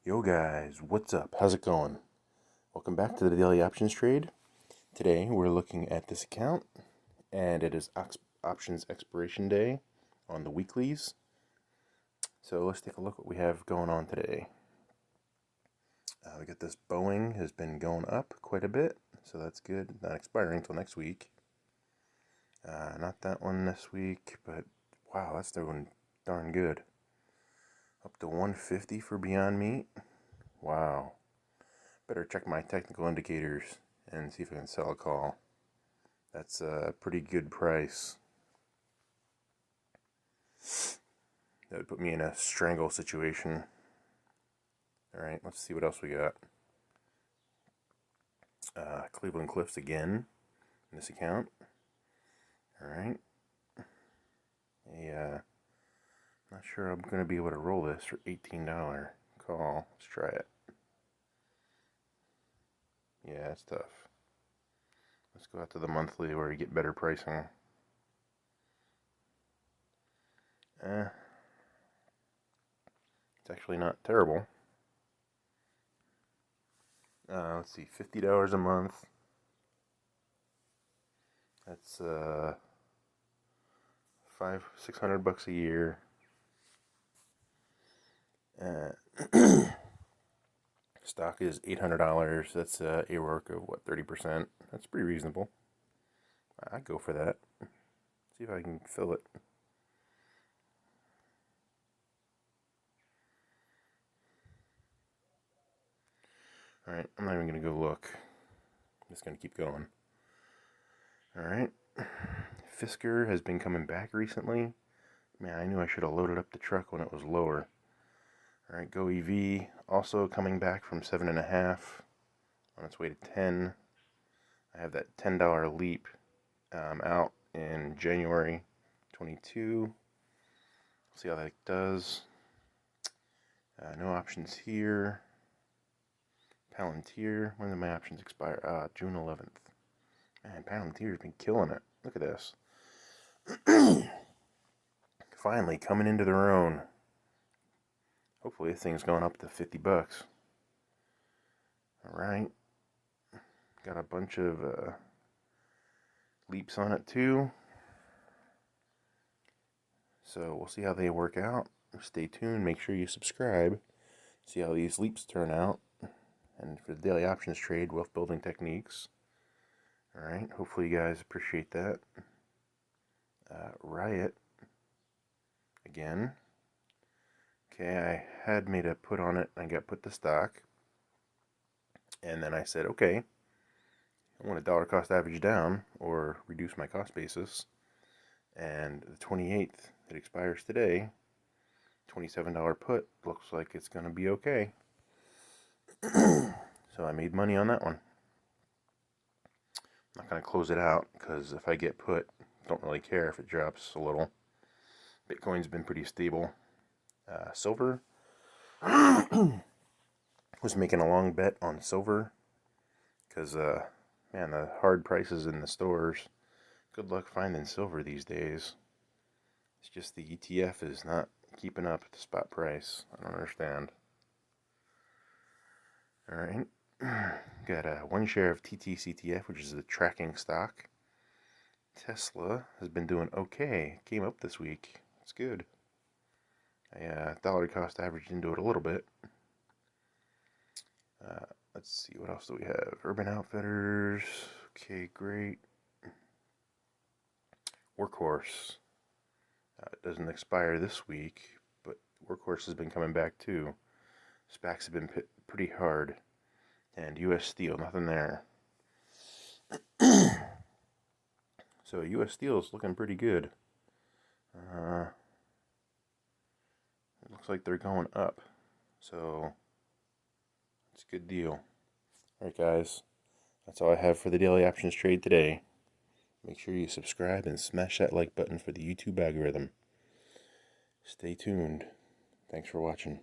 Yo guys, what's up? How's it going? Welcome back to the Daily Options Trade. Today we're looking at this account, and it is options expiration day on the weeklies. So let's take a look what we have going on today. We got this Boeing has been going up quite a bit, so that's good. Not expiring until next week. Not that one this week, but wow, that's doing darn good. Up to 150 for Beyond Meat. Wow. Better check my technical indicators and see if I can sell a call. That's a pretty good price. That would put me in a strangle situation. Alright, let's see what else we got. Cleveland Cliffs again in this account. Alright. Not sure I'm going to be able to roll this for $18 call. Let's try it. Yeah, it's tough. Let's go out to the monthly where you get better pricing. It's actually not terrible. Let's see, $50 a month. That's $600 a year. Stock is $800. That's a work of what, 30%. That's pretty reasonable. I'd go for that. See if I can fill it. Alright, I'm not even going to go look. I'm just going to keep going. Alright. Fisker has been coming back recently. Man, I knew I should have loaded up the truck when it was lower. Alright, Go EV also coming back from 7.5 on its way to 10. I have that $10 leap out in January 22. See how that does. No options here. Palantir. When did my options expire? June 11th. Man, Palantir's been killing it. Look at this. Finally coming into their own. Hopefully this thing's going up to $50. Alright. Got a bunch of leaps on it too. So we'll see how they work out. Stay tuned. Make sure you subscribe. See how these leaps turn out. And for the daily options trade, wealth building techniques. Alright. Hopefully you guys appreciate that. Riot. Again. Okay, I had made a put on it. I got put to stock. And then I said, okay, I want a dollar cost average down or reduce my cost basis. And the 28th, it expires today. $27 put looks like it's going to be okay. So I made money on that one. I'm not going to close it out because if I get put, don't really care if it drops a little. Bitcoin's been pretty stable. Silver. Was making a long bet on silver because, man, the hard prices in the stores. Good luck finding silver these days. It's just the ETF is not keeping up with the spot price. I don't understand. Alright. Got one share of TTCTF, which is the tracking stock. Tesla has been doing okay. Came up this week. It's good. I dollar cost averaged into it a little bit. Let's see, what else do we have? Urban Outfitters. Okay, great. Workhorse. It doesn't expire this week, but Workhorse has been coming back too. SPACs have been pretty hard. And U.S. Steel, nothing there. So U.S. Steel is looking pretty good. It looks like they're going up. So it's a good deal. Alright guys, that's all I have for the daily options trade today. Make sure you subscribe and smash that like button for the YouTube algorithm. Stay tuned. Thanks for watching.